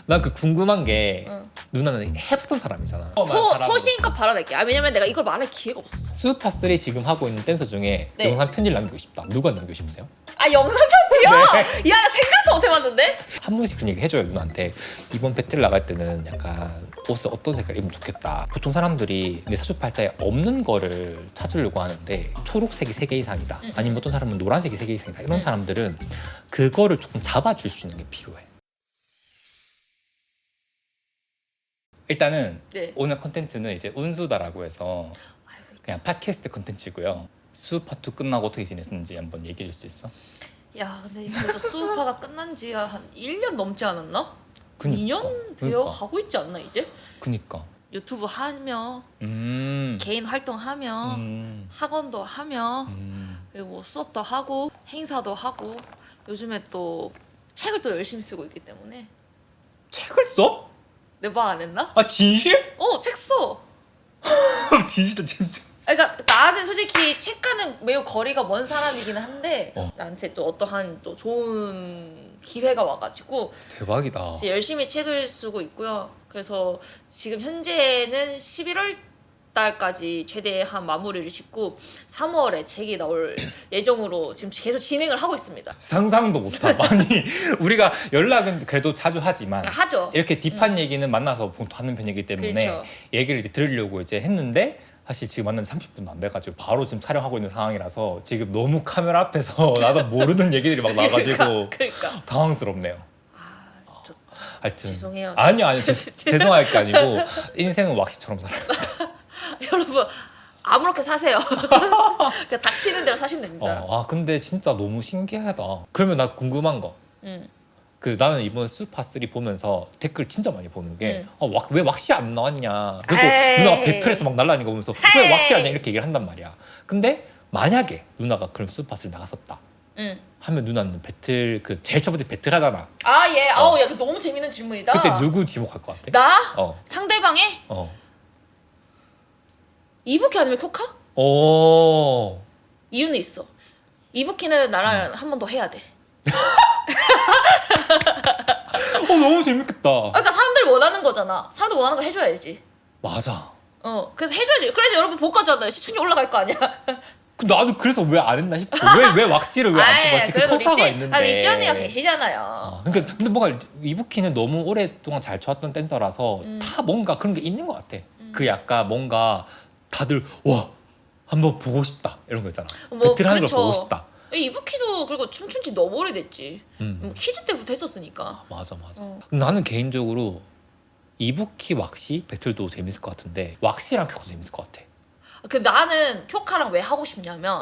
난 그 궁금한 게 응. 누나는 해봤던 사람이잖아. 소신껏 발언할게. 왜냐면 내가 이걸 말할 기회가 없었어. 수우파3 지금 하고 있는 댄서 중에 네. 영상 편지를 남기고 싶다. 누가 남기고 싶으세요? 영상 편지요? 네. 야, 나 생각도 못 해봤는데? 한 번씩 그런 얘기를 해줘요 누나한테. 이번 배틀 나갈 때는 약간 옷을 어떤 색깔 입으면 좋겠다. 보통 사람들이 내 사주팔자에 없는 거를 찾으려고 하는데 초록색이 3개 이상이다, 아니면 어떤 사람은 노란색이 3개 이상이다, 이런 사람들은 그거를 조금 잡아줄 수 있는 게 필요해. 일단은 네. 오늘 컨텐츠는 이제 운수다라고 해서 그냥 팟캐스트 컨텐츠고요. 수우파2 끝나고 어떻게 지냈는지 한번 얘기해 줄 수 있어? 야, 근데 벌써 수우파가 끝난 지가 한 1년 넘지 않았나? 그니까. 2년 되어 가고 있지 않나 이제? 그니까. 유튜브 하며 음. 개인 활동하며 학원도 하며 그리고 수업도 하고 행사도 하고 요즘에 또 책을 또 열심히 쓰고 있기 때문에. 책을 써? 내 말 안 했나? 아 진심? 책 써. 진심다 진짜. 그러니까 나는 솔직히 책과는 매우 거리가 먼 사람이긴 한데 나한테 또 어떠한 또 좋은 기회가 와가지고 대박이다. 이제 열심히 책을 쓰고 있고요. 그래서 지금 현재는 11월 달까지 최대한 마무리를 짓고 3월에 책이 나올 예정으로 지금 계속 진행을 하고 있습니다. 상상도 못함. 아니 우리가 연락은 그래도 자주 하지만 하죠. 이렇게 딥한 얘기는 만나서 보통 하는 편이기 때문에 그렇죠. 얘기를 이제 들으려고 이제 했는데 사실 지금 만난 지 30분도 안 돼가지고 바로 지금 촬영하고 있는 상황이라서 지금 너무 카메라 앞에서 나도 모르는 얘기들이 막 나와가지고 그러니까. 당황스럽네요. 저 하여튼 죄송해요. 아니요 죄송할 게 아니고 인생은 왁시처럼 살아요. 여러분 아무렇게 사세요. 그냥 닥치는 대로 사시면 됩니다. 근데 진짜 너무 신기하다. 그러면 나 궁금한 거. 그 나는 이번 수파3 보면서 댓글 진짜 많이 보는 게 왜 왁시 안 나왔냐. 그리고 에이. 누나가 배틀에서 막 날라다니는 거 보면서 왜 왁시 안 냐 이렇게 얘기를 한단 말이야. 근데 만약에 누나가 그럼 수파3 나갔었다 하면 누나는 배틀 그 제일 첫 번째 배틀 하잖아. 예. 아우, 야, 그 너무 재밌는 질문이다. 그때 누구 지목할 것 같아? 나? 상대방의? 이부키 아니면 쿄카? 이유는 있어. 이부키는 나랑 한 번 더 해야 돼. 너무 재밌겠다. 그러니까 사람들이 원하는 거잖아. 사람들 원하는 거 해줘야지. 맞아. 그래서 해줘야지. 그래서 여러분 복 가잖아요. 시청률 올라갈 거 아니야. 나도 그래서 왜 안 했나 싶어. 왜 왁시를 왜 안 뽑았지? 그 서사가 있는데. 립지 언니가 계시잖아요. 근데 뭔가 이부키는 너무 오랫동안 잘 춰왔던 댄서라서 다 뭔가 그런 게 있는 것 같아. 그 약간 뭔가 다들 와 한번 보고 싶다 이런 거 있잖아. 배틀하는 걸 보고 싶다. 이부키도 그리고 춤춘 지 너무 오래됐지. 퀴즈 때부터 했었으니까. 맞아. 나는 개인적으로 이부키 왁시 배틀도 재밌을 것 같은데 왁시랑 쿄카도 재밌을 것 같아. 나는 쿄카랑 왜 하고 싶냐면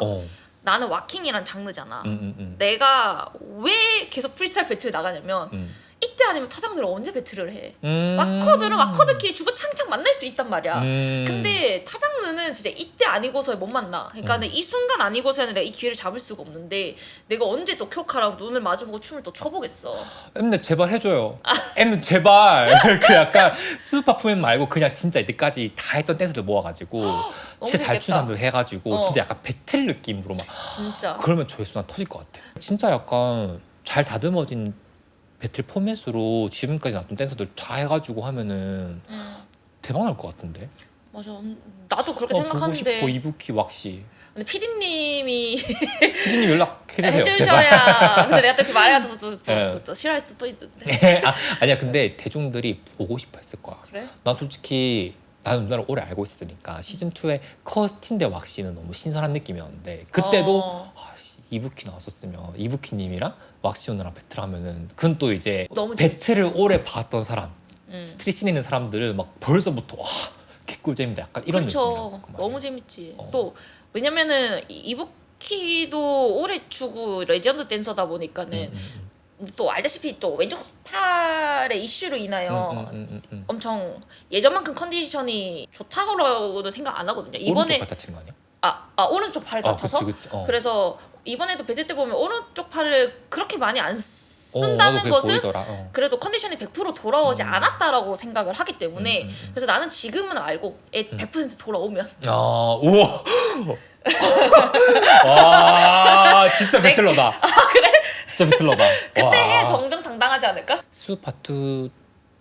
나는 왁킹이란 장르잖아. 내가 왜 계속 프리스타일 배틀 나가냐면 이때 아니면 타장들은 언제 배틀을 해? 왁커들은 왁커들끼리 주구장창 만날 수 있단 말이야. 근데 타장르는 진짜 이때 아니고서 못 만나. 그러니까 이 순간 아니고서는 내가 이 기회를 잡을 수가 없는데 내가 언제 또 쿄카랑 눈을 마주보고 춤을 또 춰보겠어. 엠네 제발 해줘요. 엠네 제발. 그 약간 수우파 포맨 말고 그냥 진짜 이때까지 다 했던 댄스들 모아가지고 진짜 잘 추는 사람들 해가지고 진짜 약간 배틀 느낌으로 막 진짜. 그러면 조회수나 터질 것 같아. 진짜 약간 잘 다듬어진 배틀 포맷으로 지금까지 나왔던 댄서들 다 해가지고 하면은 대박 날 것 같은데. 맞아. 나도 그렇게 보고 생각하는데. 싶어 이부키 왁시. 근데 PD님이 피디님 연락해주세요. 해주셔야. 근데 내가 또 이렇게 말해가지고 네. 또 싫어할 수도 있는데. 아니야 근데 대중들이 보고 싶어 했을 거야. 그래? 나 솔직히 나는 누나를 오래 알고 있으니까 시즌 2의 커스틴 대 왁시는 너무 신선한 느낌이었는데 그때도 이부키 나왔었으면 이부키님이랑 왁시 누나랑 배틀하면은 그건 또 이제 너무 배틀을 오래 봤던 사람, 스트릿 씬에 있는 사람들은 막 벌써부터 와 개꿀잼이다 약간 이런 그렇죠. 느낌이야. 너무 재밌지. 또 왜냐면은 이부키도 오래 추고 레전드 댄서다 보니까는 또 알다시피 또 왼쪽 팔의 이슈로 인하여 엄청 예전만큼 컨디션이 좋다고도 생각 안 하거든요. 이번에 오른쪽 다친 거 아니야? 오른쪽 팔을 다쳐서. 그치. 그래서 이번에도 배틀 때 보면 오른쪽 팔을 그렇게 많이 안 나도 쓴다는 그게 것은 보이더라. 그래도 컨디션이 100% 돌아오지 않았다라고 생각을 하기 때문에 그래서 나는 지금은 알고 100% 돌아오면 우와. 와 진짜 배틀러다. 그래? 진짜 배틀러다. 그때 해야 정정당당하지 않을까? 수우파2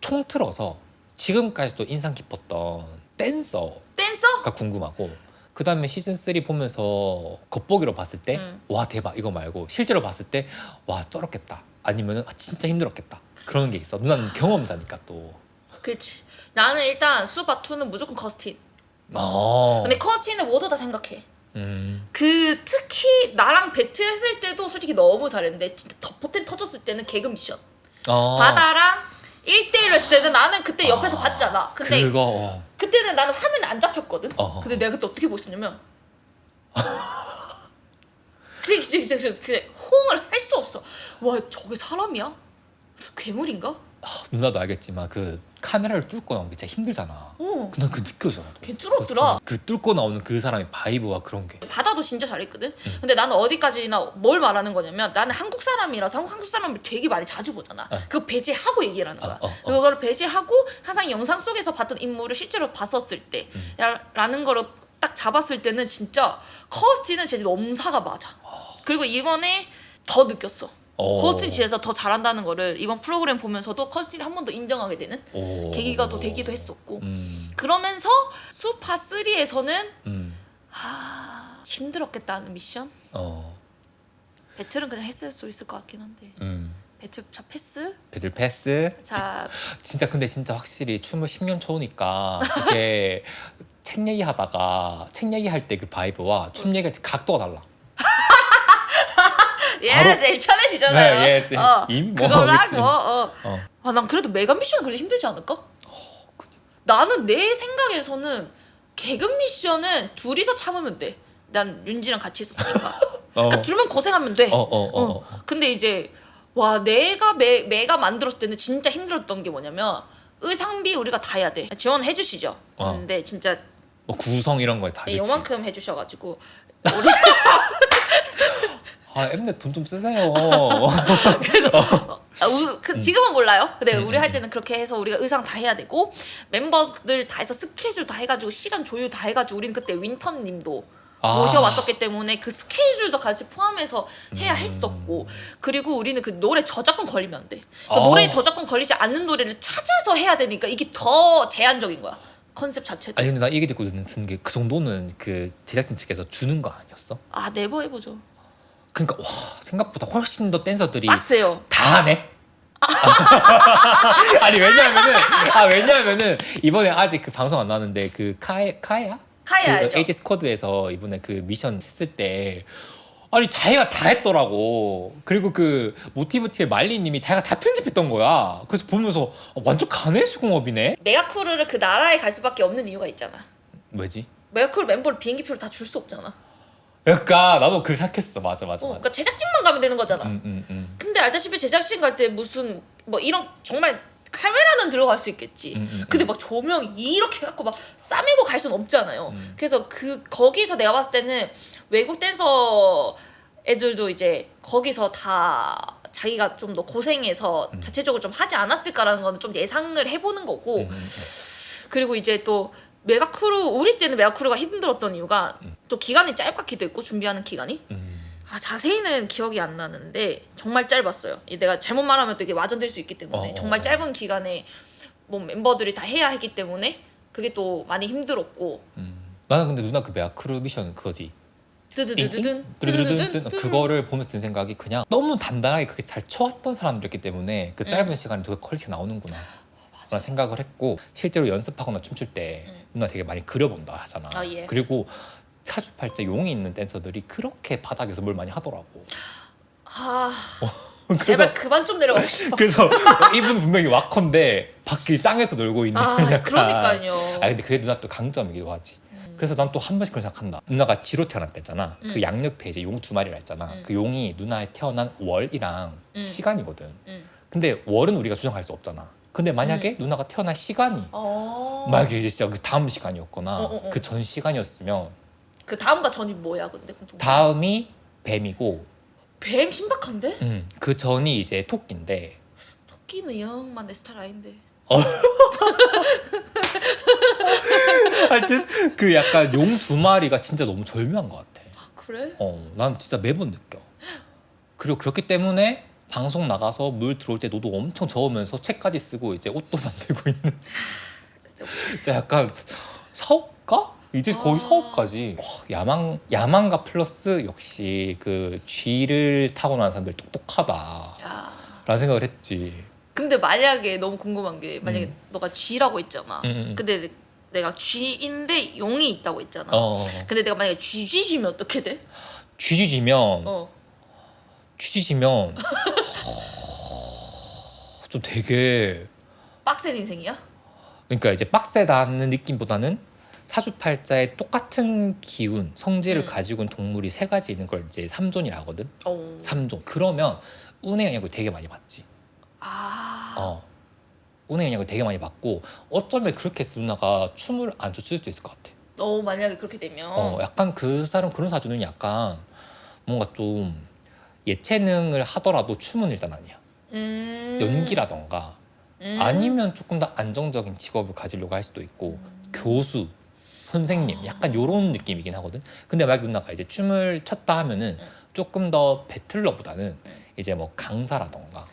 통틀어서 지금까지도 인상 깊었던 댄서가 댄서? 궁금하고 그 다음에 시즌 3 보면서 겉보기로 봤을 때 와 대박 이거 말고 실제로 봤을 때 와 쩔었겠다 아니면은 아, 진짜 힘들었겠다 그런 게 있어. 누나는 경험자니까 또. 그렇지. 나는 일단 수바 2는 무조건 커스틴. 어. 근데 커스틴은 모두 다 생각해. 그 특히 나랑 배틀했을 때도 솔직히 너무 잘했는데 진짜 덮어텐 터졌을 때는 개그 미션. 바다랑 1대1로 했을 때는 나는 그때 옆에서 봤잖아. 근데 그거 그때는 나는 화면에 안 잡혔거든. 어. 근데 내가 그때 어떻게 보고 있었냐면 그래 호응을 할 수 없어. 와 저게 사람이야? 괴물인가? 누나도 알겠지만 그 카메라를 뚫고 나오는 게 진짜 힘들잖아. 어. 난 그 느껴져. 걔 뚫었더라. 그 뚫고 나오는 그 사람의 바이브와 그런 게. 바다도 진짜 잘했거든. 근데 나는 어디까지나 뭘 말하는 거냐면 나는 한국 사람이라서 한국 사람을 되게 많이 자주 보잖아. 그거 배제하고 얘기를 하는 거야. 그거를 배제하고 항상 영상 속에서 봤던 인물을 실제로 봤었을 때 라는 거를 딱 잡았을 때는 진짜 커스틴은 진짜 넘사가 맞아. 그리고 이번에 더 느꼈어. 커스틴 진짜 더 잘한다는 거를 이번 프로그램 보면서도 커스틴이 한 번 더 인정하게 되는 계기가 또 되기도 했었고 그러면서 수파 3에서는 힘들었겠다는 미션? 배틀은 그냥 했을 수 있을 것 같긴 한데 배틀 자 패스? 배틀 패스? 자 진짜 근데 진짜 확실히 춤을 10년 쳐오니까 그게 책 얘기하다가 책 얘기할 때 그 바이브와 춤 얘기할 때 각도가 달라. 예스 제일 편해지잖아요. 네, 예스. 이미 뭐 그걸로 그치. 하고 아, 난 그래도 메가 미션은 그래도 힘들지 않을까? 나는 내 생각에서는 개그 미션은 둘이서 참으면 돼. 난 윤지랑 같이 있었으니까. 그러니까 둘만 고생하면 돼. 근데 이제 와 내가 메가 만들었을 때는 진짜 힘들었던 게 뭐냐면 의상비 우리가 다 해야 돼. 지원해 주시죠. 근데 진짜 뭐 구성 이런 거에 다. 네, 요만큼 해주셔가지고 아 엠넷 돈 좀 쓰세요. 그래서 지금은 몰라요. 근데 우리 할 때는 그렇게 해서 우리가 의상 다 해야 되고 멤버들 다 해서 스케줄 다 해가지고 시간 조율 다 해가지고 우리는 그때 윈턴님도 모셔왔었기 때문에 그 스케줄도 같이 포함해서 해야 했었고 그리고 우리는 그 노래 저작권 걸리면 안 돼. 그러니까 노래 저작권 걸리지 않는 노래를 찾아서 해야 되니까 이게 더 제한적인 거야. 컨셉 자체도. 아니 근데 나 얘기 듣고 드는 게 그 정도는 그 제작진 측에서 주는 거 아니었어? 아 네버 해보죠. 그러니까 와 생각보다 훨씬 더 댄서들이 빡세요. 다 하네. 아니 왜냐면은 이번에 아직 그 방송 안 나왔는데 그 카에야? 카에 그 알죠? 에이지 스쿼드에서 이번에 그 미션 했을 때 아니 자기가 다 했더라고. 그리고 그 모티브티의 말리님이 자기가 다 편집했던 거야. 그래서 보면서 완전 가네 수공업이네. 메가크루를 그 나라에 갈 수밖에 없는 이유가 있잖아. 왜지? 메가크루 멤버를 비행기표를 다 줄 수 없잖아. 그러니까 나도 그 생각했어. 맞아. 그러니까 제작진만 가면 되는 거잖아. 근데 알다시피 제작진 갈 때 무슨 뭐 이런 정말 카메라는 들어갈 수 있겠지. 근데 막 조명 이렇게 갖고 막 싸매고 갈 수는 없잖아요. 그래서 거기서 내가 봤을 때는 외국 댄서 애들도 이제 거기서 다 자기가 좀 더 고생해서 자체적으로 좀 하지 않았을까라는 거는 좀 예상을 해보는 거고 그리고 이제 또 메가크루 우리 때는 메가크루가 힘들었던 이유가 또 기간이 짧기도 했고 준비하는 기간이 자세히는 기억이 안 나는데 정말 짧았어요. 내가 잘못 말하면 또 이게 와전될 수 있기 때문에 정말 짧은 기간에 뭐 멤버들이 다 해야 했기 때문에 그게 또 많이 힘들었고 나는 근데 누나 그 메가크루 미션 그거지. 드드드드든 그거를 보면서 든 생각이 그냥 너무 단단하게 그렇게 잘 쳐왔던 사람들이었기 때문에 그 짧은 시간에 되게 퀄리티가 나오는구나 라는 생각을 했고 실제로 연습하거나 춤출 때 누나 되게 많이 그려본다 하잖아. yes. 그리고 사주팔자 용이 있는 댄서들이 그렇게 바닥에서 뭘 많이 하더라고. 제발 그만 좀 내려가 싶어. 그래서 이분 분명히 와커인데 밖에 땅에서 놀고 있는 약간. 그러니까요. 근데 그게 누나 또 강점이기도 하지. 그래서 난 또 한 번씩 그런 생각한다. 누나가 쥐로 태어났댔잖아. 그 양옆에 이제 용 2마리라 했잖아. 그 용이 누나의 태어난 월이랑 시간이거든. 근데 월은 우리가 조정할 수 없잖아. 근데 만약에 누나가 태어난 시간이 만약에 이제 진짜 그 다음 시간이었거나 그 전 시간이었으면 그 다음과 전이 뭐야 근데? 다음이 뱀이고 뱀 신박한데? 그 전이 이제 토끼인데 토끼는 영만 내 스타일 아닌데. 하여튼 그 약간 용 2마리가 진짜 너무 절묘한 것 같아. 그래? 난 진짜 매번 느껴. 그리고 그렇기 때문에 방송 나가서 물 들어올 때 노도 엄청 저으면서 책까지 쓰고 이제 옷도 만들고 있는 진짜 약간 사업가? 이제 거의 사업가지. 야망가 플러스 역시 그 쥐를 타고난 사람들 똑똑하다 야. 라는 생각을 했지. 근데 만약에 너무 궁금한 게 만약에 너가 쥐라고 했잖아. 음. 근데 내가 쥐인데 용이 있다고 했잖아. 근데 내가 만약에 쥐지면 어떻게 돼? 쥐지면 어. 쥐지면 좀 되게 빡센 인생이야? 그러니까 이제 빡세다는 느낌보다는 사주팔자에 똑같은 기운, 성질을 가지고 있는 동물이 세 가지 있는 걸 이제 3존이라 하거든. 어. 3존. 그러면 운의 영향을 되게 많이 받지. 운의 영향을 되게 많이 받고 어쩌면 그렇게 해서 누나가 춤을 안 췄을 수도 있을 것 같아. 만약에 그렇게 되면 약간 그 사람 그런 사주는 약간 뭔가 좀 예체능을 하더라도 춤은 일단 아니야. 연기라던가 아니면 조금 더 안정적인 직업을 가지려고 할 수도 있고 교수, 선생님 약간 요런 느낌이긴 하거든. 근데 만약 누나가 이제 춤을 췄다 하면은 조금 더 배틀러보다는 이제 뭐 강사라던가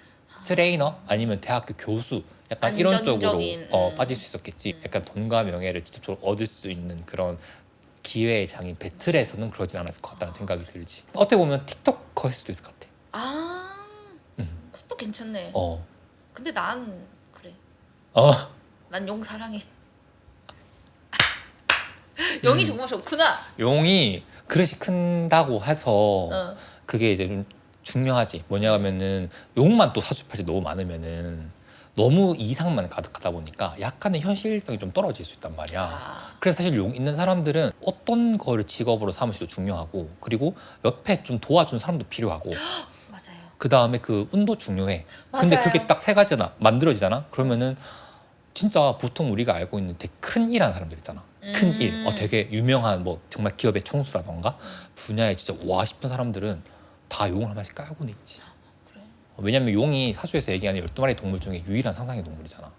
트레이너 아니면 대학교 교수 약간 이런 쪽으로 안정적인, 빠질 수 있었겠지. 약간 돈과 명예를 직접적으로 얻을 수 있는 그런 기회의 장인 배틀에서는 그러진 않았을 것 같다는 생각이 들지. 어떻게 보면 틱톡커일 수도 있을 것 같아. 그것도 괜찮네. 어. 근데 난 그래. 난 용 사랑해. 용이 정말 좋구나. 용이 그릇이 큰다고 해서 그게 이제 좀 중요하지. 뭐냐면은 용만 또 사주팔자 너무 많으면은 너무 이상만 가득하다 보니까 약간의 현실성이 좀 떨어질 수 있단 말이야. 그래서 사실 용 있는 사람들은 어떤 거를 직업으로 삼으시도 중요하고 그리고 옆에 좀 도와준 사람도 필요하고 맞아요. 그 다음에 그 운도 중요해. 근데 맞아요. 그게 딱 세 가지나 만들어지잖아. 그러면은 진짜 보통 우리가 알고 있는 되게 큰 일하는 사람들 있잖아. 큰 일, 되게 유명한 뭐 정말 기업의 총수라던가 분야에 진짜 와 싶은 사람들은 다 용을 하나씩 깔고는 있지. 그래. 왜냐면 용이 사주에서 얘기하는 12마리 동물 중에 유일한 상상의 동물이잖아.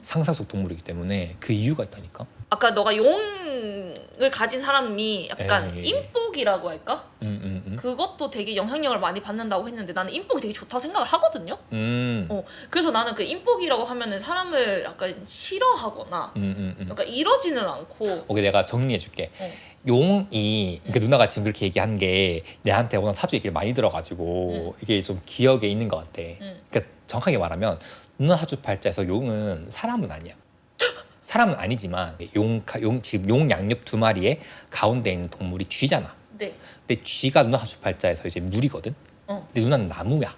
상상 속 동물이기 때문에 그 이유가 있다니까. 아까 너가 용을 가진 사람이 약간 에이. 인복이라고 할까? 그것도 되게 영향력을 많이 받는다고 했는데 나는 인복이 되게 좋다고 생각을 하거든요. 그래서 나는 그 인복이라고 하면은 사람을 약간 싫어하거나 그러니까 이러지는 않고. 오케이, 내가 정리해줄게. 용이 그러니까 누나가 지금 그렇게 얘기한 게 내한테 워낙 사주 얘기를 많이 들어가지고 이게 좀 기억에 있는 것 같아. 그러니까 정확하게 말하면 누나 사주 팔자에서 용은 사람은 아니야. 사람은 아니지만 지금 용 양옆 두 마리에 가운데 있는 동물이 쥐잖아. 네. 근데 쥐가 누나 사주 팔자에서 이제 물이거든. 근데 누나는 나무야.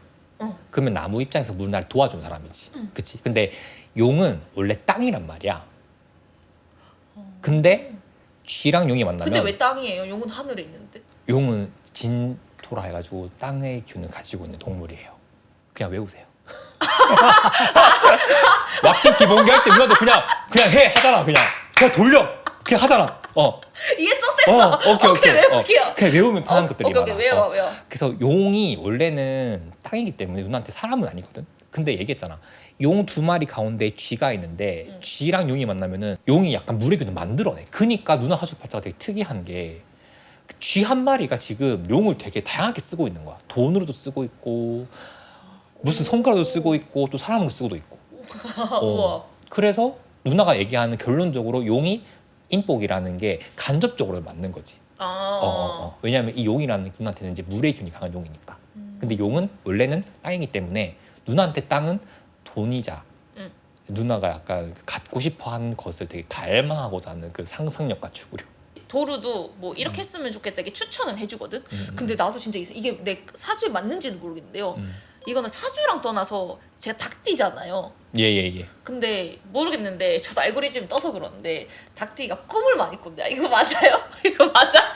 그러면 나무 입장에서 물 나를 도와준 사람이지. 그치? 근데 용은 원래 땅이란 말이야. 근데 쥐랑 용이 만나면 근데 왜 땅이에요? 용은 하늘에 있는데. 용은 진토라 해가지고 땅의 기운을 가지고 있는 동물이에요. 그냥 외우세요. 왁킹 기본기 할 때 누나도 그냥 해 하잖아. 그냥 돌려 그냥 하잖아. 이해 쏙 됐어. 오케이 외울게요. 그냥 외우면 편한 것들이 많아. 오케이 외워. 그래서 용이 원래는 땅이기 때문에 누나한테 사람은 아니거든. 근데 얘기했잖아. 용 두 마리 가운데 쥐가 있는데 쥐랑 용이 만나면은 용이 약간 물의 균을 만들어내. 그러니까 누나 사주팔자가 되게 특이한 게 쥐 한 마리가 지금 용을 되게 다양하게 쓰고 있는 거야. 돈으로도 쓰고 있고 무슨 성과로도 쓰고 있고 또 사람으로 쓰고도 있고. 우와. 그래서 누나가 얘기하는 결론적으로 용이 인복이라는 게 간접적으로 맞는 거지. 왜냐하면 이 용이라는 누나한테는 이제 물의 균이 강한 용이니까. 근데 용은 원래는 땅이기 때문에 누나한테 땅은 돈이자 누나가 약간 갖고 싶어하는 것을 되게 갈망하고자 하는 그 상상력과 추구력. 도루도 뭐 이렇게 했으면 좋겠다 이게 추천은 해주거든. 근데 나도 진짜 이게 내 사주에 맞는지는 모르겠는데요. 이거는 사주랑 떠나서 제가 닭띠잖아요. 예. 근데 모르겠는데 저도 알고리즘 떠서 그러는데 닭띠가 꿈을 많이 꾼다. 이거 맞아요? 이거 맞아?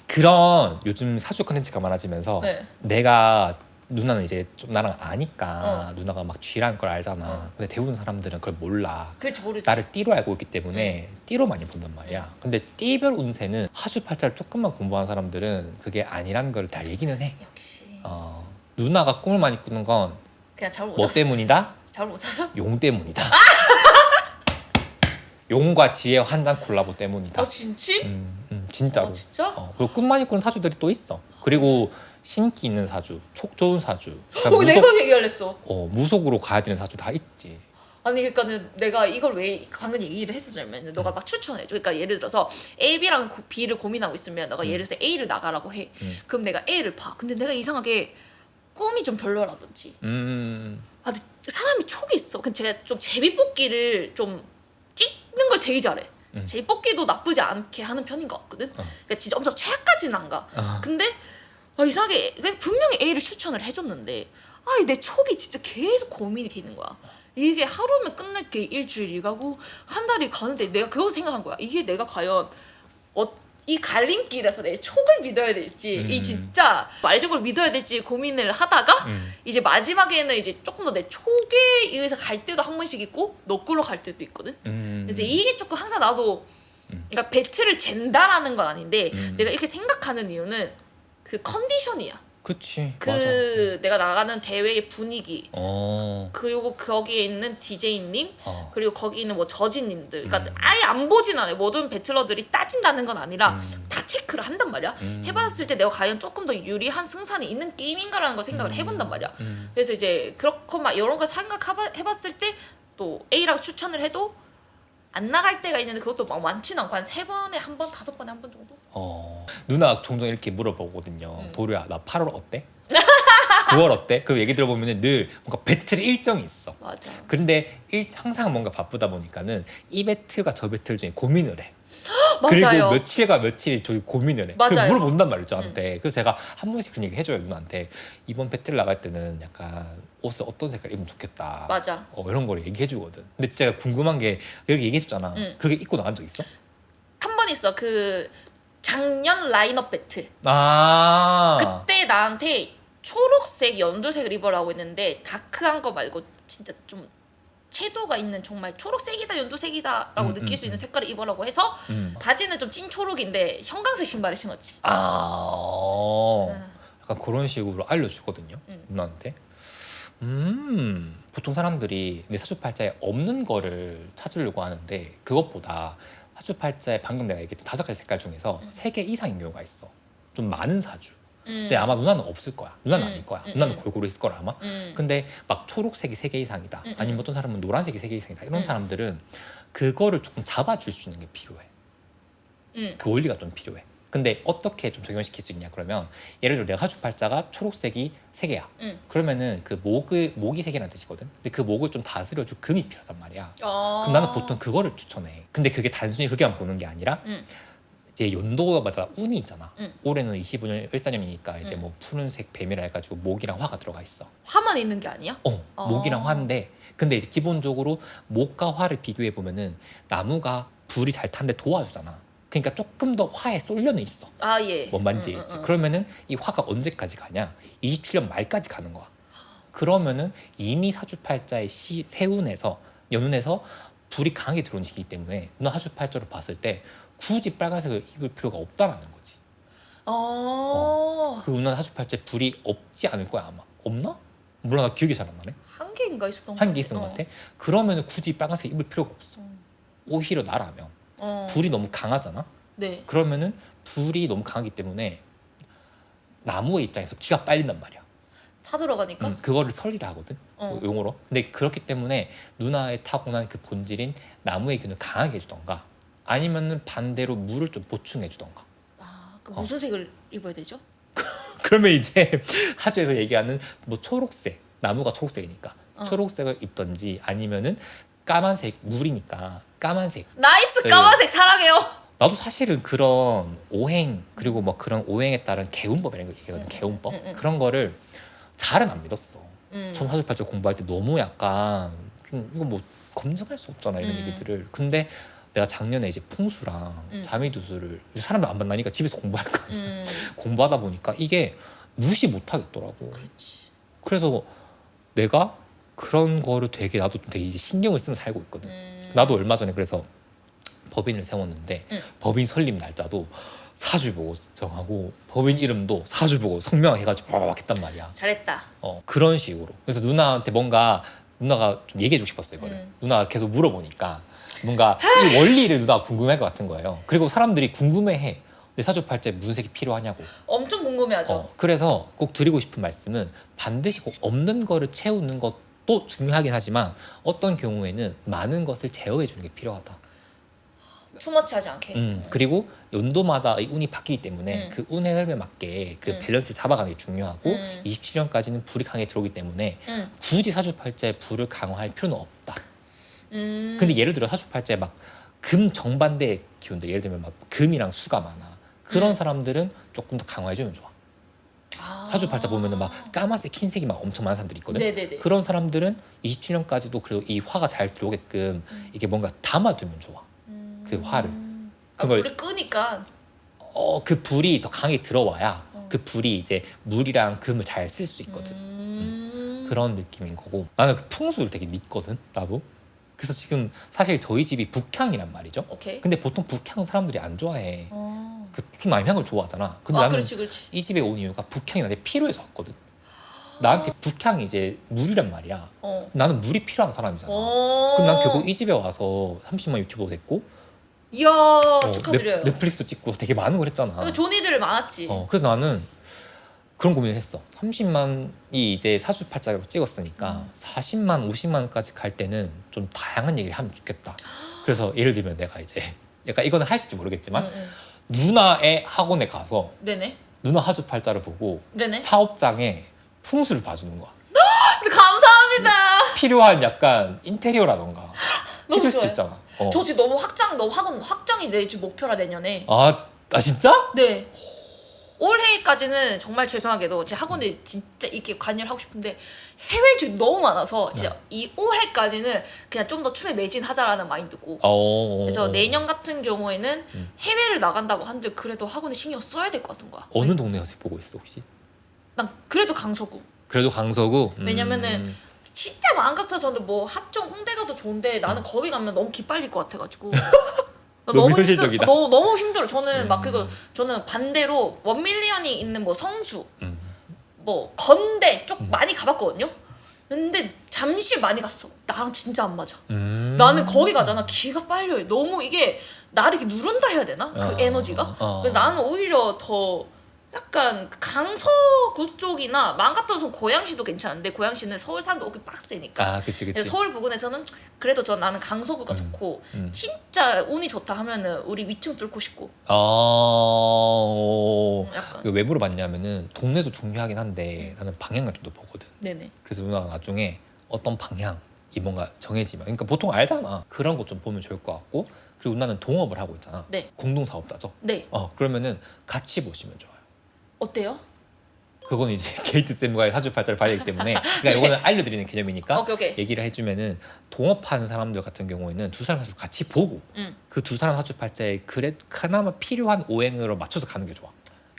그런 요즘 사주 컨텐츠가 많아지면서 네. 내가 누나는 이제 좀 나랑 아니까 누나가 막 쥐라는 걸 알잖아. 근데 대부분 사람들은 그걸 몰라. 그렇지 모르지. 나를 띠로 알고 있기 때문에 띠로 많이 본단 말이야. 근데 띠별 운세는 사주팔자를 조금만 공부한 사람들은 그게 아니라는 걸 다 얘기는 해. 역시 누나가 꿈을 많이 꾸는 건 그냥 잘못 못 뭐 잤어. 때문이다? 잘못 못 자서? 용 때문이다. 용과 지혜의 한장 콜라보 때문이다. 진짜? 진짜로. 진짜? 그리고 꿈만 이꾸는 사주들이 또 있어. 그리고 신기 있는 사주, 촉 좋은 사주. 내가 얘기할랬어. 무속으로 가야 되는 사주 다 있지. 아니 그러니까는 내가 이걸 왜 방금 얘기를 했었냐면 너가 막 추천해줘. 그러니까 예를 들어서 A, B랑 B를 고민하고 있으면 너가 예를 들어서 A를 나가라고 해. 그럼 내가 A를 봐. 근데 내가 이상하게 꿈이 좀 별로라든지. 근데 사람이 촉이 있어. 근데 제가 좀 제비뽑기를 좀 찍는 걸 되게 잘해. 제비뽑기도 나쁘지 않게 하는 편인 것 같거든. 그러니까 진짜 엄청 최악까지는 안 가. 근데 이상하게 분명히 A를 추천을 해줬는데 내 촉이 진짜 계속 고민이 되는 거야. 이게 하루면 끝날 게 일주일이 가고 한 달이 가는데 내가 그거 생각한 거야. 이게 내가 과연 이 갈림길에서 내 촉을 믿어야 될지 이 진짜 말적으로 믿어야 될지 고민을 하다가 이제 마지막에는 이제 조금 더 내 촉에 의해서 갈 때도 한 번씩 있고 너 끌로 갈 때도 있거든. 그래서 이게 조금 항상 나도 그러니까 배틀을 잰다라는 건 아닌데 내가 이렇게 생각하는 이유는 그 컨디션이야. 그치. 맞아. 내가 나가는 대회의 분위기 그리고 거기에 있는 DJ님 그리고 거기 있는 뭐 저지님들 그러니까 아예 안 보진 않아요. 모든 배틀러들이 따진다는 건 아니라 다 체크를 한단 말이야. 해봤을 때 내가 과연 조금 더 유리한 승산이 있는 게임인가라는 걸 생각을 해본단 말이야. 그래서 이제 그렇고 막 이런 걸 생각해봤을 때 또 A라고 추천을 해도 안 나갈 때가 있는데 그것도 막 많지는 않고 한 3번에 한 번, 5번에 한 번 정도? 누나 종종 이렇게 물어보거든요. 도리야 나 8월 어때? 9월 어때? 그 얘기 들어보면 늘 뭔가 배틀 일정이 있어. 맞아. 근데 항상 뭔가 바쁘다 보니까는 이 배틀과 저 배틀 중에 고민을 해. 맞아요. 그리고 며칠과 며칠 저희 고민을 해. 맞아요. 물어본단 말이죠 저한테. 그래서 제가 한 번씩 그런 얘기를 해줘요 누나한테. 이번 배틀 나갈 때는 약간 옷을 어떤 색깔 입으면 좋겠다. 맞아. 이런 걸 얘기해주거든. 근데 제가 궁금한 게 이렇게 얘기해줬잖아. 그렇게 입고 나간 적 있어? 한 번 있어. 그 작년 라인업 배틀. 그때 나한테 초록색 연두색을 입으라고 했는데 다크한 거 말고 진짜 좀 채도가 있는 정말 초록색이다 연두색이다라고 느낄 수 있는 색깔을 입으라고 해서 바지는 좀 찐 초록인데 형광색 신발을 신었지. 약간 그런 식으로 알려주거든요 누나한테. 보통 사람들이 내 사주팔자에 없는 거를 찾으려고 하는데 그것보다 사주팔자에 방금 내가 얘기했던 5가지 색깔 중에서 3개 이상인 경우가 있어. 좀 많은 사주. 근데 아마 누나는 없을 거야. 누나는 아닐 거야. 누나는 골고루 있을 거라 아마. 근데 막 초록색이 3개 이상이다. 아니면 어떤 사람은 노란색이 3개 이상이다. 이런 사람들은 그거를 조금 잡아줄 수 있는 게 필요해. 그 원리가 좀 필요해. 근데 어떻게 좀 적용시킬 수 있냐 그러면 예를 들어 내가 사주팔자가 초록색이 3개야. 그러면은 그 목이 3개라는 뜻이거든. 근데 그 목을 좀 다스려줄 금이 필요하단 말이야. 그럼 나는 보통 그거를 추천해. 근데 그게 단순히 그렇게만 보는 게 아니라 이제 연도마다 운이 있잖아. 올해는 25년 을사년이니까 이제 뭐 푸른색 뱀이라 해가지고 목이랑 화가 들어가 있어. 화만 있는 게 아니야? 목이랑 화인데 근데 이제 기본적으로 목과 화를 비교해 보면은 나무가 불이 잘 타는데 도와주잖아. 그러니까 조금 더 화에 쏠려는 있어. 예. 뭔 말인지 알지? 그러면은 이 화가 언제까지 가냐? 27년 말까지 가는 거야. 그러면은 이미 사주팔자의 세운에서 연운에서 불이 강하게 들어온 시기이기 때문에 누나 사주팔자로 봤을 때 굳이 빨간색을 입을 필요가 없다라는 거지. 그 누나 사주팔자에 불이 없지 않을 거야 아마. 없나? 몰라 나 기억이 잘 안 나네. 한 개인가 있었던 한 개 있었던 것 같아. 그러면은 굳이 빨간색 입을 필요가 없어. 오히려 나라면 불이 너무 강하잖아. 네. 그러면은 불이 너무 강하기 때문에 나무의 입장에서 기가 빨린단 말이야. 타 들어가니까? 그거를 설리라 하거든. 용어로. 근데 그렇기 때문에 누나의 타고난 그 본질인 나무의 균을 강하게 해주던가 아니면은 반대로 물을 좀 보충해 주던가. 그 무슨 색을 입어야 되죠? 그러면 이제 하주에서 얘기하는 뭐 초록색, 나무가 초록색이니까 초록색을 입던지 아니면은 까만색, 물이니까 까만색. 나이스 까만색 사랑해요. 나도 사실은 그런 오행 그리고 뭐 그런 오행에 따른 개운법이라는 걸 얘기하거든. 개운법 그런 거를 잘은 안 믿었어. 전 사주팔자 공부할 때 너무 약간 좀 이거 뭐 검증할 수 없잖아 이런 얘기들을. 근데 내가 작년에 이제 풍수랑 자미두수를 사람들 안 만나니까 집에서 공부할 거 아니야. 공부하다 보니까 이게 무시 못 하겠더라고. 그렇지. 그래서 내가 그런 거를 되게 나도 좀 되게 이제 신경을 쓰면서 살고 있거든. 나도 얼마 전에 그래서 법인을 세웠는데 법인 설립 날짜도 사주 보고 정하고 법인 이름도 사주 보고 성명해가지고 막 했단 말이야. 잘했다. 그런 식으로. 그래서 누나한테 뭔가 누나가 좀 얘기해주고 싶었어 이거를. 누나가 계속 물어보니까 뭔가 이 원리를 누나가 궁금할 것 같은 거예요. 그리고 사람들이 궁금해해. 내 사주팔자에 무슨 색이 필요하냐고. 엄청 궁금해하죠. 그래서 꼭 드리고 싶은 말씀은 반드시 꼭 없는 거를 채우는 것도 중요하긴 하지만 어떤 경우에는 많은 것을 제어해 주는 게 필요하다. 투머치하지 않게. 그리고 연도마다 이 운이 바뀌기 때문에 그 운의 흐름에 맞게 그 밸런스를 잡아가는 게 중요하고 27년까지는 불이 강하게 들어오기 때문에 굳이 사주팔자에 불을 강화할 필요는 없다. 근데 예를 들어 사주팔자에 막 금 정반대의 기운들, 예를 들면 막 금이랑 수가 많아. 그런 사람들은 조금 더 강화해주면 좋아. 사주팔자 보면은 막 까만색, 흰색이 막 엄청 많은 사람들이 있거든. 네네네. 그런 사람들은 27년까지도 그리고 이 화가 잘 들어오게끔 이게 뭔가 담아두면 좋아. 그 화를. 그걸 불을 끄니까. 그 불이 더 강하게 들어와야 그 불이 이제 물이랑 금을 잘 쓸 수 있거든. 그런 느낌인 거고. 나는 그 풍수를 되게 믿거든. 나도. 그래서 지금 사실 저희 집이 북향이란 말이죠. 오케이. 근데 보통 북향 사람들이 안 좋아해. 그 보통 남향을 좋아하잖아. 근데 나는 그렇지. 이 집에 온 이유가 북향이 나한테 필요해서 왔거든. 나한테 북향이 이제 물이란 말이야. 나는 물이 필요한 사람이잖아. 그럼 난 결국 이 집에 와서 30만 유튜버가 됐고, 이야, 축하드려요. 넷플릭스도 찍고 되게 많은 걸 했잖아. 좋은 일들 많았지. 그래서 나는 그런 고민을 했어. 30만이 이제 사주팔자로 찍었으니까 40만, 50만까지 갈 때는 좀 다양한 얘기를 하면 좋겠다. 그래서 예를 들면 내가 이제 약간 이거는 할 수 있을지 모르겠지만 누나의 학원에 가서 네네. 누나 사주팔자를 보고 네네. 사업장에 풍수를 봐주는 거야. 감사합니다. 필요한 약간 인테리어라던가 너무 해줄 수 좋아요. 있잖아. 저 지금 너무 학원 확장이 내 지금 목표라 내년에. 아 진짜? 네. 올해까지는 정말 죄송하게도 제 학원에 진짜 이렇게 관여를 하고 싶은데 해외 주 너무 많아서 진짜 이 올해까지는 그냥 좀 더 춤에 매진하자라는 마인드고. 그래서 내년 같은 경우에는 해외를 나간다고 하는데 그래도 학원에 신경 써야 될 것 같은 거야. 어느 동네 가서 보고 있어 혹시? 난 그래도 강서구. 그래도 강서구? 왜냐면은 진짜 마음 같아서는 뭐 합정 홍대 가도 좋은데 나는 거기 가면 너무 기빨릴 것 같아가지고. 너무 현실적이다. 너무 힘들어. 저는 막 저는 반대로 원밀리언이 있는 뭐 성수, 뭐 건대 쪽 많이 가봤거든요. 근데 잠시 많이 갔어. 나랑 진짜 안 맞아. 나는 거기 가잖아. 기가 빨려요. 너무 이게 나를 이렇게 누른다 해야 되나? 그 에너지가. 그래서 나는 오히려 더 약간 강서구 쪽이나 마음 같아서 고양시도 괜찮은데 고양시는 서울 사람도 오기 빡세니까. 그치. 그래서 서울 부근에서는 그래도 나는 강서구가 좋고 진짜 운이 좋다 하면은 우리 위층 뚫고 싶고. 약간. 왜 물어봤냐면은 동네도 중요하긴 한데 나는 방향을 좀 더 보거든. 네네. 그래서 누나가 나중에 어떤 방향이 뭔가 정해지면, 그러니까 보통 알잖아. 그런 거 좀 보면 좋을 것 같고, 그리고 나는 동업을 하고 있잖아. 네. 공동사업자죠. 네. 그러면은 같이 보시면 좋아요. 어때요? 그건 이제 게이트 쌤과의 사주팔자를 봐야 하기 때문에 그러니까 이거는 알려드리는 개념이니까 오케이. 얘기를 해주면은 동업하는 사람들 같은 경우에는 두 사람 사주 같이 보고 그 두 사람 사주팔자에 그래 그나마 필요한 오행으로 맞춰서 가는 게 좋아.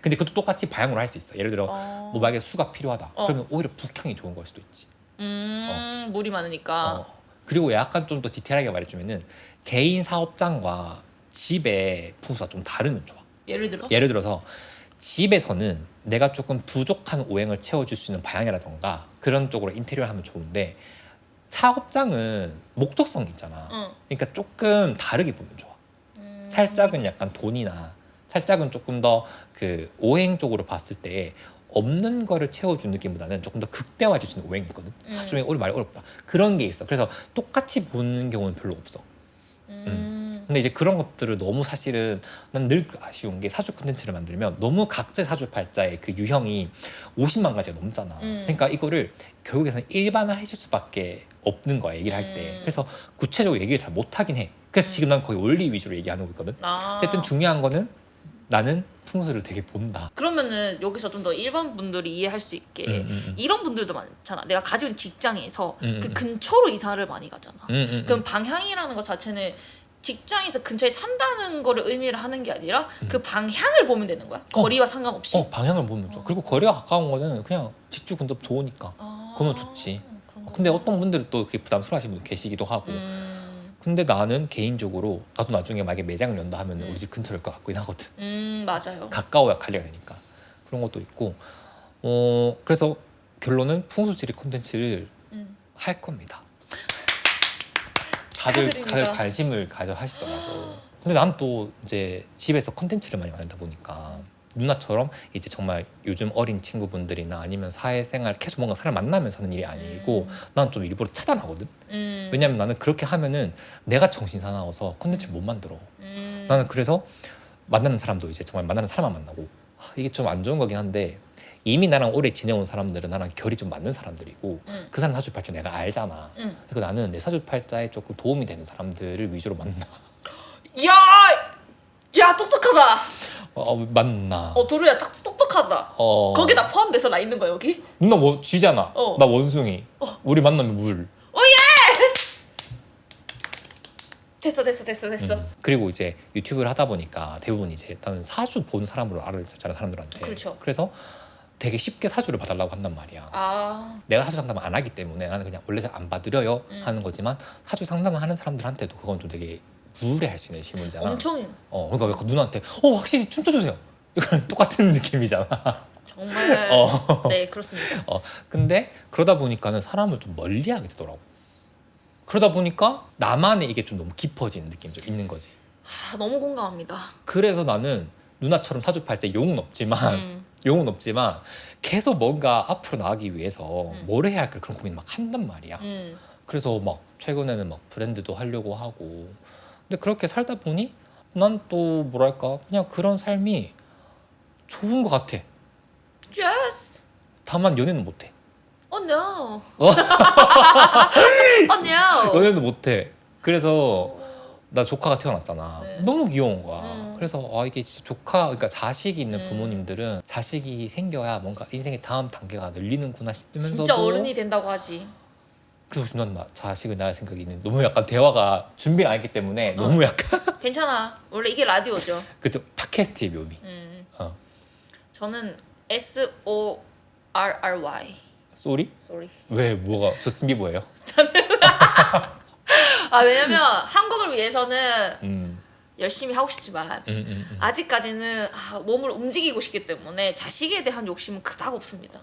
근데 그것도 똑같이 방향으로 할 수 있어. 예를 들어 뭐 만약에 수가 필요하다. 그러면 오히려 북향이 좋은 걸 수도 있지. 물이 많으니까. 그리고 약간 좀 더 디테일하게 말해주면은 개인 사업장과 집의 풍수가 좀 다르면 좋아. 예를 들어서 집에서는 내가 조금 부족한 오행을 채워줄 수 있는 방향이라던가 그런 쪽으로 인테리어를 하면 좋은데, 사업장은 목적성이 있잖아. 그러니까 조금 다르게 보면 좋아. 살짝은 약간 돈이나 살짝은 조금 더 그 오행 쪽으로 봤을 때 없는 거를 채워준 느낌보다는 조금 더 극대화해 줄 수 있는 오행이 있거든. 좀 오늘 말이 어렵다. 그런 게 있어. 그래서 똑같이 보는 경우는 별로 없어. 근데 이제 그런 것들을 너무 사실은 난 늘 아쉬운 게 사주 콘텐츠를 만들면 너무 각자 사주팔자의 그 유형이 50만 가지가 넘잖아. 그러니까 이거를 결국에는 일반화 해줄 수밖에 없는 거야, 얘기를 할 때. 그래서 구체적으로 얘기를 잘 못하긴 해. 그래서 지금 난 거의 원리 위주로 얘기하는 거거든. 어쨌든 중요한 거는 나는 풍수를 되게 본다. 그러면은 여기서 좀 더 일반 분들이 이해할 수 있게 이런 분들도 많잖아. 내가 가지고 있는 직장에서 그 근처로 이사를 많이 가잖아. 그럼 방향이라는 것 자체는 직장에서 근처에 산다는 거를 의미를 하는 게 아니라 그 방향을 보면 되는 거야? 거리와 상관없이? 방향을 보면 좋아. 그리고 거리가 가까운 거는 그냥 직주 근접 좋으니까 그러면 좋지. 근데 어떤 분들은 또 그게 부담스러워하시는 분들 계시기도 하고. 근데 나는 개인적으로 나도 나중에 만약에 매장을 연다 하면 우리 집 근처일 것 같긴 하거든. 맞아요. 가까워야 관리가 되니까. 그런 것도 있고. 그래서 결론은 풍수지리 콘텐츠를 할 겁니다. 다들 축하드립니다. 관심을 가져 하시더라고. 근데 난 또 이제 집에서 컨텐츠를 많이 만들다 보니까 누나처럼 이제 정말 요즘 어린 친구분들이나 아니면 사회생활 계속 뭔가 사람 만나면서 하는 일이 아니고 난 좀 일부러 차단하거든. 왜냐면 나는 그렇게 하면은 내가 정신 사나워서 컨텐츠를 못 만들어. 나는 그래서 만나는 사람도 이제 정말 만나는 사람만 만나고 이게 좀 안 좋은 거긴 한데 이미 나랑 오래 지내온 사람들은 나랑 결이 좀 맞는 사람들이고 그 사람 사주팔자 내가 알잖아. 그리고 나는 내 사주팔자에 조금 도움이 되는 사람들을 위주로 만나. 야 똑똑하다. 만나. 도루야 딱 똑똑하다. 거기 나 포함돼서 나 있는 거야 여기? 누나 뭐 쥐잖아. 어. 나 원숭이. 우리 만나면 물. 됐어. 그리고 이제 유튜브를 하다 보니까 대부분 이제 나는 사주 본 사람으로 알아줬잖아 사람들한테. 그렇죠. 그래서 되게 쉽게 사주를 봐달라고 한단 말이야. 아 내가 사주 상담을 안 하기 때문에 나는 그냥 원래 잘 안 봐드려요 하는 거지만 사주 상담을 하는 사람들한테도 그건 좀 되게 무례할 수 있는 질문이잖아. 엄청 그러니까 약간 누나한테 확실히 춤춰주세요. 이거랑 똑같은 느낌이잖아. 정말 네 그렇습니다. 근데 그러다 보니까는 사람을 좀 멀리하게 되더라고. 그러다 보니까 나만의 이게 좀 너무 깊어지는 느낌이 좀 있는 거지. 너무 공감합니다. 그래서 나는 누나처럼 사주팔자 용은 없지만 계속 뭔가 앞으로 나가기 위해서 뭘 해야 할까 그런 고민 막 한단 말이야. 그래서 막 최근에는 막 브랜드도 하려고 하고. 근데 그렇게 살다 보니 난 또 뭐랄까 그냥 그런 삶이 좋은 것 같아. Yes. 다만 연애는 못해. Oh no. Oh no. 연애는 못해. 그래서 나 조카가 태어났잖아. 네. 너무 귀여운 거야. 그래서 이게 진짜 조카, 그러니까 자식이 있는 부모님들은 자식이 생겨야 뭔가 인생의 다음 단계가 열리는구나 싶으면서도 진짜 어른이 된다고 하지. 그래서 난 자식을 낳을 생각이 있는 너무 약간 대화가 준비가 안 했기 때문에 너무 약간 괜찮아. 원래 이게 라디오죠. 그때 팟캐스트의 묘미. 저는 SORRY. 쏘리? Sorry. 왜 뭐가 저스틴 비버예요? 왜냐면 한국을 위해서는 음. 열심히 하고 싶지만 아직까지는 몸을 움직이고 싶기 때문에 자식에 대한 욕심은 그닥 없습니다.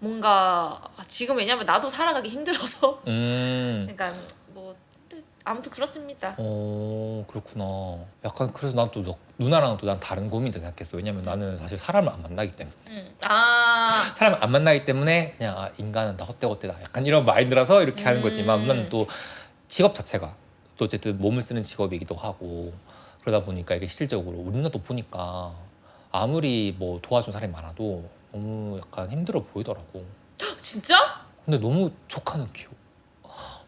뭔가 지금 왜냐면 나도 살아가기 힘들어서 그러니까 뭐 아무튼 그렇습니다. 그렇구나. 약간 그래서 난 또 누나랑 또 난 다른 고민도 생각했어. 왜냐면 나는 사실 사람을 안 만나기 때문에 사람을 안 만나기 때문에 그냥 인간은 다 헛되헛되다 약간 이런 마인드라서 이렇게 하는 거지만 누나는 또 직업 자체가 또 어쨌든 몸을 쓰는 직업이기도 하고 그러다 보니까 이게 실질적으로 우리 누나도 보니까 아무리 뭐 도와준 사람이 많아도 너무 약간 힘들어 보이더라고. 진짜? 근데 너무 조카는 귀여워.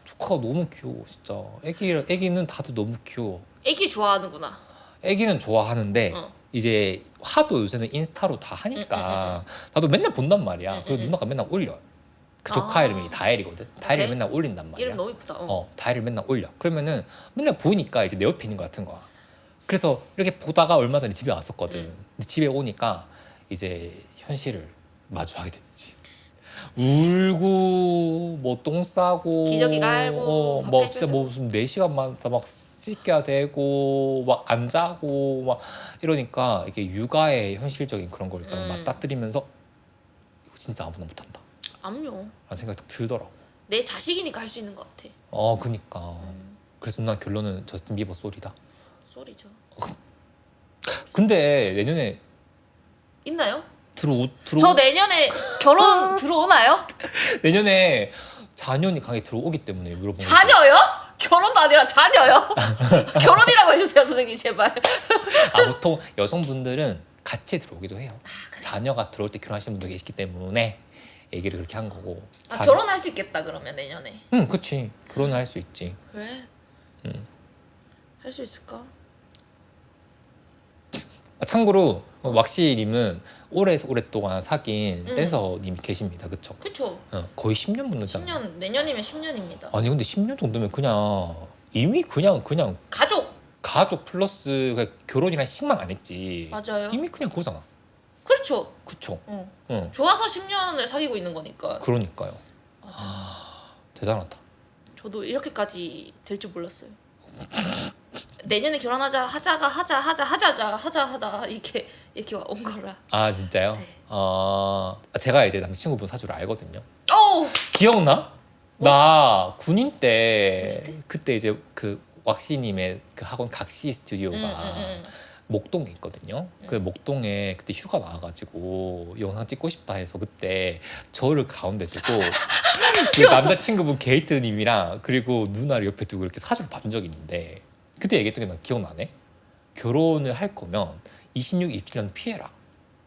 조카가 너무 귀여워 진짜. 애기는 다들 너무 귀여워. 애기 좋아하는구나. 애기는 좋아하는데 이제 하도 요새는 인스타로 다 하니까 나도 맨날 본단 말이야. 그리고 누나가 맨날 올려. 그 조카 이름이 다엘이거든. 다엘을 오케이. 맨날 올린단 말이야. 이름 너무 이쁘다. 다엘을 맨날 올려. 그러면은 맨날 보니까 이제 내 옆에 있는 것 같은 거야. 그래서 이렇게 보다가 얼마 전에 집에 왔었거든. 근데 집에 오니까 이제 현실을 마주하게 됐지. 울고 뭐 똥 싸고 기저귀 갈고 뭐 밥 진짜 해주고. 뭐 무슨 4시간만 막 씻겨야 되고 막 안 자고 막 이러니까 이게 육아의 현실적인 그런 걸 딱 맞닥뜨리면서 이거 진짜 아무나 못한다 암요. 라는 생각이 딱 들더라고. 내 자식이니까 할 수 있는 것 같아. 그니까 그래서 난 결론은 저스틴 비버 쏘리다. 소리죠. 근데 내년에 있나요? 저 내년에 결혼 들어오나요? 내년에 자녀니 강에 들어오기 때문에 물어보는 거야. 자녀요? 결혼도 아니라 자녀요? 결혼이라고 해주세요 선생님 제발. 보통 여성분들은 같이 들어오기도 해요. 그래? 자녀가 들어올 때 결혼하시는 분도 계시기 때문에 얘기를 그렇게 한 거고. 결혼할 수 있겠다 그러면 내년에. 그치. 결혼을 할 수 있지. 그래? 할 수 있을까? 참고로 왁시님은 오랫동안 사귄 댄서님이 계십니다. 그쵸? 그쵸. 거의 10년 묻는잖아. 10년 내년이면 10년입니다. 아니 근데 10년 정도면 그냥 이미 그냥 가족 플러스 그냥 결혼이랑 식만 안 했지. 맞아요. 이미 그냥 그거잖아. 그렇죠. 그쵸? 응. 응. 좋아서 10년을 사귀고 있는 거니까. 그러니까요. 대단하다. 저도 이렇게까지 될 줄 몰랐어요. 내년에 결혼하자 하자 이렇게 온 거라. 진짜요? 네. 제가 이제 남자친구분 사주를 알거든요. 오 기억나? 나 군인 때 그때 이제 그 왁시님의 그 학원 각시 스튜디오가 목동에 있거든요. 그 목동에 그때 휴가 나와가지고 영상 찍고 싶다 해서 그때 저를 가운데 두고 그 남자친구분 게이트님이랑 그리고 누나를 옆에 두고 이렇게 사주를 봐준 적이 있는데 그때 얘기했던 게 난 기억나네. 결혼을 할 거면 26, 27년 피해라.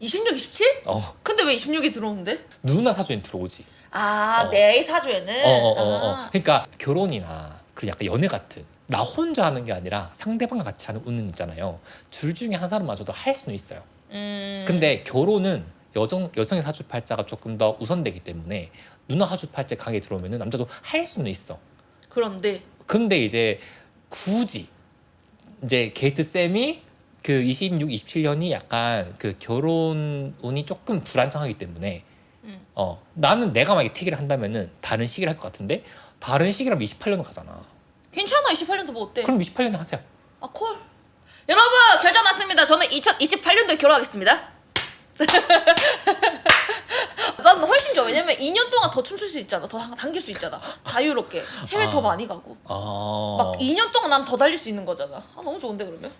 26, 27? 어. 근데 왜 26이 들어오는데? 누나 사주엔 들어오지. 내 사주에는? 그러니까 결혼이나 그 약간 연애 같은 나 혼자 하는 게 아니라 상대방과 같이 하는 운은 있잖아요. 둘 중에 한 사람마저도 할 수는 있어요. 근데 결혼은 여성의 사주팔자가 조금 더 우선되기 때문에 누나 사주팔자 강하게 들어오면 남자도 할 수는 있어. 그런데 근데 이제 굳이 이제 게이트 쌤이 그 26, 27년이 약간 그 결혼 운이 조금 불안정하기 때문에 나는 내가 만약에 택일을 한다면은 다른 시기를 할 것 같은데 다른 시기라면 28년 가잖아. 괜찮아. 28년도 뭐 어때? 그럼 28년에 하세요. 아 콜. 여러분 결정 났습니다. 저는 2028년도에 결혼하겠습니다. 난 훨씬 좋아. 왜냐면 2년 동안 더 춤출 수 있잖아. 더 당길 수 있잖아. 자유롭게 해외 더 많이 가고 막 2년 동안 난 더 달릴 수 있는 거잖아. 너무 좋은데 그러면?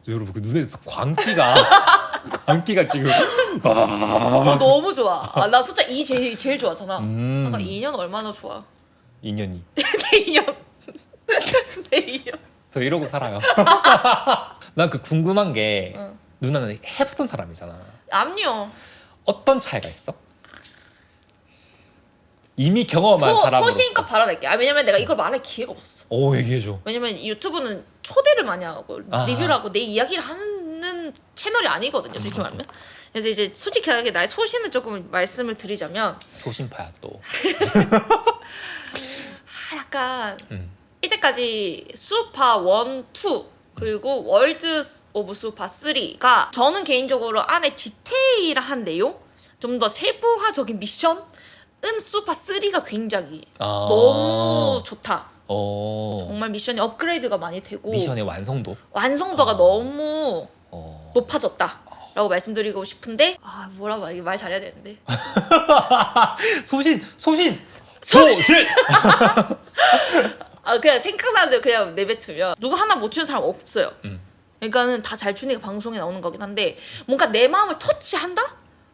여러분 그 눈에서 광기가 광기가 지금 너무 좋아. 나 숫자 2 제일 좋아하잖아. 그러니까 2년 얼마나 좋아. 2년이 내 2년. 내 2년. 저 이러고 살아요. 난 그 궁금한 게 누나는 해봤던 사람이잖아. 암요. 어떤 차이가 있어? 이미 경험한 사람으로서. 소신껏 바라낼게. 왜냐면 내가 이걸 말할 기회가 없었어. 오 얘기해줘. 왜냐면 유튜브는 초대를 많이 하고 리뷰를 하고 내 이야기를 하는 채널이 아니거든요. 솔직히 말하면. 그래서 이제 솔직하게 나의 소신을 조금 말씀을 드리자면 소신파야 또. 약간 이때까지 수파 1, 2 그리고 월드 오브 수파 3가 저는 개인적으로 안에 디테일한 내용 좀 더 세부화적인 미션은 수파 3가 굉장히 너무 좋다. 정말 미션이 업그레이드가 많이 되고 미션의 완성도가 너무 높아졌다라고 말씀드리고 싶은데 뭐라고 말 잘해야 되는데 소신 그냥 생각나는데 그냥 내뱉으면 누구 하나 못 추는 사람 없어요. 그러니까는 다 잘 추니까 방송에 나오는 거긴 한데 뭔가 내 마음을 터치한다?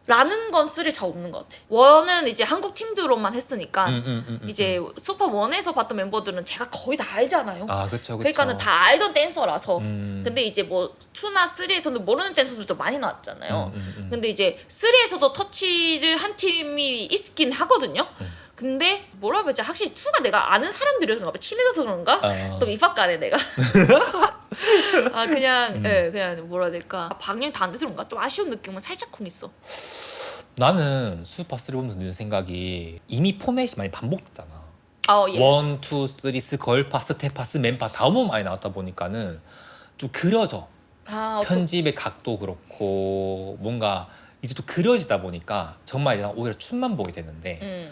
라는 건 쓰리 잘 없는 것 같아. 원은 이제 한국 팀들로만 했으니까 이제 슈퍼 원에서 봤던 멤버들은 제가 거의 다 알잖아요. 그쵸. 그러니까는 다 알던 댄서라서. 근데 이제 뭐 2나 3에서는 모르는 댄서들도 많이 나왔잖아요. 근데 이제 3에서도 터치를 한 팀이 있긴 하거든요. 근데 뭐라고 해야지 확실히 2가 내가 아는 사람들이어서 그런가 봐. 친해져서 그런가? 또 밑바가네 내가. 그냥 뭐라 해야 될까. 방영이 다 안 돼서 그런가? 좀 아쉬운 느낌은 살짝쿵 있어. 나는 슈퍼3 보면서 드는 생각이 이미 포맷이 많이 반복됐잖아. 예스. 1, 2, 3, 스 걸파, 스텝파스, 맨파 다 너무 많이 나왔다 보니까는 좀 그려져. 편집의 각도 그렇고 뭔가 이제 또 그려지다 보니까 정말 이제 오히려 춤만 보게 되는데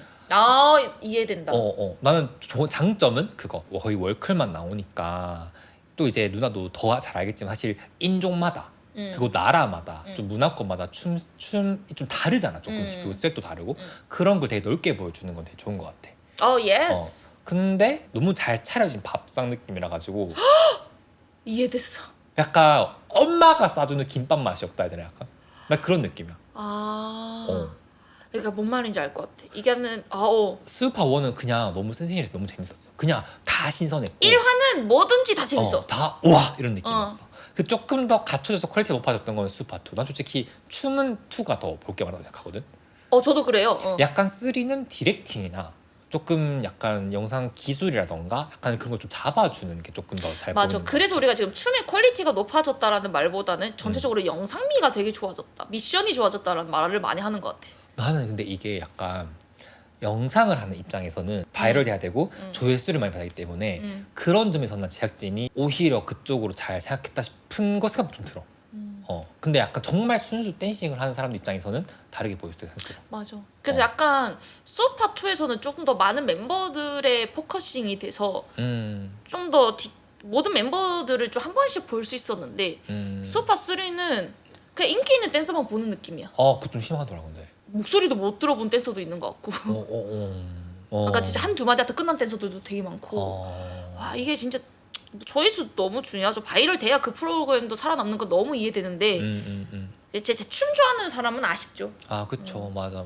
이해된다. 나는 좋은 장점은 그거 거의 월클만 나오니까 또 이제 누나도 더 잘 알겠지만 사실 인종마다 그리고 나라마다 좀 문화권마다 춤이 좀 다르잖아 조금씩 그리고 스텝도 다르고 그런 걸 되게 넓게 보여주는 건 되게 좋은 것 같아. 예스. 근데 너무 잘 차려진 밥상 느낌이라 가지고 이해됐어. 약간 엄마가 싸주는 김밥 맛이 없다 해야 되나 약간 나 그런 느낌이야. 그러니까 뭔 말인지 알 것 같아. 이게는 스우파 1은 그냥 너무 센세이션해서 너무 재밌었어. 그냥 다 신선했고 1화는 뭐든지 다 재밌어. 다 와 이런 느낌이었어. 그 조금 더 갖춰져서 퀄리티가 높아졌던 건 스우파 2. 난 솔직히 춤은 2가 더 볼 게 많다고 생각하거든. 저도 그래요. 약간 3는 디렉팅이나 조금 약간 영상 기술이라던가 약간 그런 걸 좀 잡아주는 게 조금 더 잘 보이는 맞아. 그래서 우리가 지금 춤의 퀄리티가 높아졌다라는 말보다는 전체적으로 영상미가 되게 좋아졌다. 미션이 좋아졌다라는 말을 많이 하는 것 같아. 나는 근데 이게 약간 영상을 하는 입장에서는 바이럴 돼야 되고 조회수를 많이 받기 때문에 그런 점에서는 제작진이 오히려 그쪽으로 잘 생각했다 싶은 거 생각 좀 들어. 근데 약간 정말 순수 댄싱을 하는 사람들 입장에서는 다르게 보일 수도 있어. 맞아. 그래서 약간 수파 2에서는 조금 더 많은 멤버들의 포커싱이 돼서 좀 더 모든 멤버들을 좀 한 번씩 볼 수 있었는데 수파 3는 그냥 인기 있는 댄서만 보는 느낌이야. 그거 좀 심하더라 근데. 목소리도 못 들어본 댄서도 있는 것 같고. 그러니까 진짜 한두 마디 하다 끝난 댄서들도 되게 많고. 와 이게 진짜 조회수 너무 중요하죠. 바이럴 돼야 그 프로그램도 살아남는 건 너무 이해되는데 제 춤 좋아하는 사람은 아쉽죠. 아 그쵸. 맞아.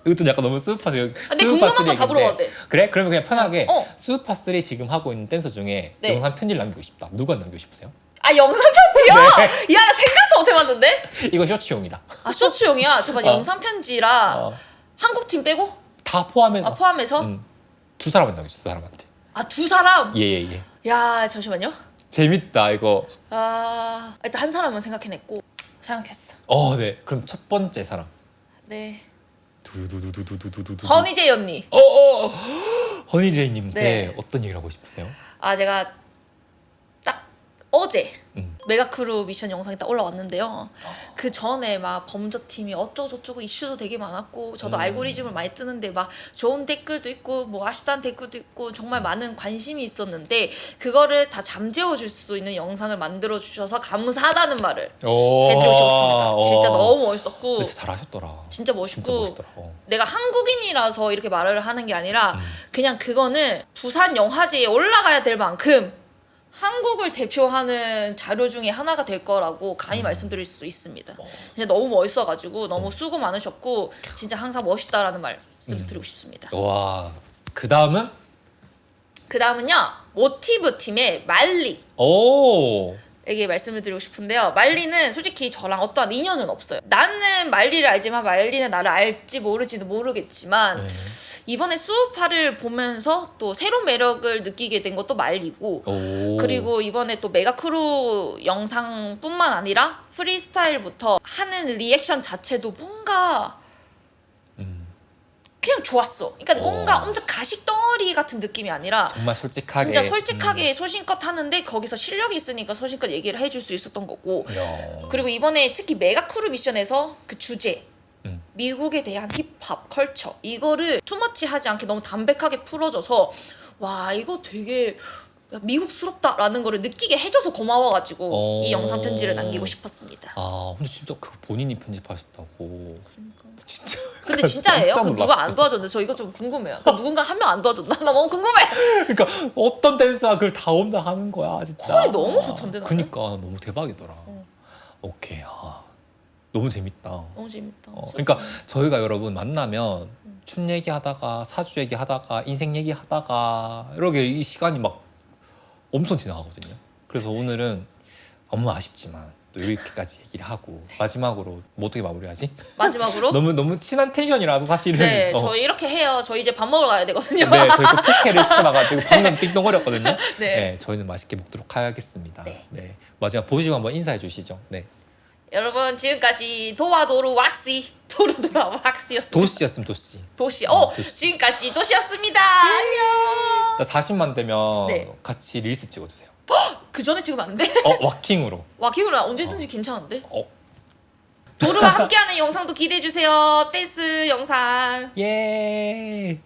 이것도 약간 너무 스우파스. 근데 궁금한 거 다 물어봐도 돼. 그래? 그러면 그냥 편하게 어. 스우파 3 지금 하고 있는 댄서 중에 네. 영상 편지를 남기고 싶다. 누가 남기고 싶으세요? 아 영상 편지요? 네. 야 나 생각도 못 해봤는데. 이거 쇼츠용이다. 아 쇼츠용이야. 제발 영상 편지라 한국 팀 빼고 다 포함해서. 포함해서 두 사람한테 남겼어. 두 사람한테. 아 두 사람. 예. 야 잠시만요. 재밌다 이거. 아 일단 한 사람은 생각해냈고 생각했어. 네. 그럼 첫 번째 사람. 네. 두두두두두두두두. 허니제이 언니. 허니제이님 때 네. 어떤 얘기를 하고 싶으세요? 아 제가 딱 어제 메가크루 미션 영상이 딱 올라왔는데요. 그 전에 막 범저팀이 어쩌고저쩌고 이슈도 되게 많았고 저도 알고리즘을 많이 뜨는데 막 좋은 댓글도 있고 뭐 아쉽다는 댓글도 있고 정말 많은 관심이 있었는데 그거를 다 잠재워줄 수 있는 영상을 만들어 주셔서 감사하다는 말을 해드리고 싶었습니다. 진짜 너무 멋있었고 진짜 잘하셨더라. 진짜 멋있고 진짜 멋있더라. 내가 한국인이라서 이렇게 말을 하는 게 아니라 그냥 그거는 부산 영화제에 올라가야 될 만큼 한국을 대표하는 자료 중에 하나가 될 거라고 감히 말씀드릴 수 있습니다. 진짜 너무 멋있어가지고 너무 수고 많으셨고 진짜 항상 멋있다라는 말씀 드리고 싶습니다. 와. 그 다음은? 그 다음은요 모티브 팀의 말리 오. 에게 말씀을 드리고 싶은데요. 말리는 솔직히 저랑 어떠한 인연은 없어요. 나는 말리를 알지만 말리는 나를 알지 모르지는 모르겠지만 이번에 수우파를 보면서 또 새로운 매력을 느끼게 된 것도 말리고 그리고 이번에 또 메가크루 영상뿐만 아니라 프리스타일부터 하는 리액션 자체도 뭔가 그냥 좋았어. 그러니까 뭔가 엄청 가식 덩어리 같은 느낌이 아니라 정말 솔직하게. 진짜 솔직하게 소신껏 하는데 거기서 실력이 있으니까 소신껏 얘기를 해줄 수 있었던 거고 그리고 이번에 특히 메가크루 미션에서 그 주제 미국에 대한 힙합 컬처 이거를 투머치하지 않게 너무 담백하게 풀어줘서 와 이거 되게 미국스럽다라는 거를 느끼게 해줘서 고마워가지고 이 영상 편지를 남기고 싶었습니다. 아 근데 진짜 그거 본인이 편집하셨다고. 그러니까. 진짜. 근데 진짜예요? 깜짝 그 누가 놀랐어. 안 도와줬는데 저 이거 좀 궁금해요. 그 누군가 한 명 안 도와줬나? 나 너무 궁금해. 그러니까 어떤 댄서가 그걸 다 혼자 하는 거야 진짜. 퀄이 너무 좋던데, 나는? 그러니까 너무 대박이더라. 오케이. 너무 재밌다. 너무 재밌다. 그러니까 저희가 여러분 만나면 춤 얘기하다가 사주 얘기하다가 인생 얘기하다가 이렇게 이 시간이 막 엄청 지나가거든요. 그래서 오늘은 너무 아쉽지만 또 이렇게까지 얘기를 하고 마지막으로 뭐 어떻게 마무리하지? 마지막으로 너무 친한 텐션이라서 사실은. 네, 저희 이렇게 해요. 저희 이제 밥 먹으러 가야 되거든요. 네, 저희 또 포케를 시켜놔가지고 방금 띵동거렸거든요. 네. 저희는 맛있게 먹도록 하겠습니다. 네. 마지막 보시고 한번 인사해 주시죠. 네. 여러분 지금까지 도와도루 왁시 도루도라 왁시였습니다. 도시였으면 도시. 도시. 도시. 지금까지 도시였습니다. 안녕. 나 40만 되면 네. 같이 릴스 찍어주세요. 그 전에 찍으면 안 돼? 와킹으로. 왁킹으로 언제든지 괜찮은데? 어. 도루와 함께하는 영상도 기대해 주세요. 댄스 영상. 예.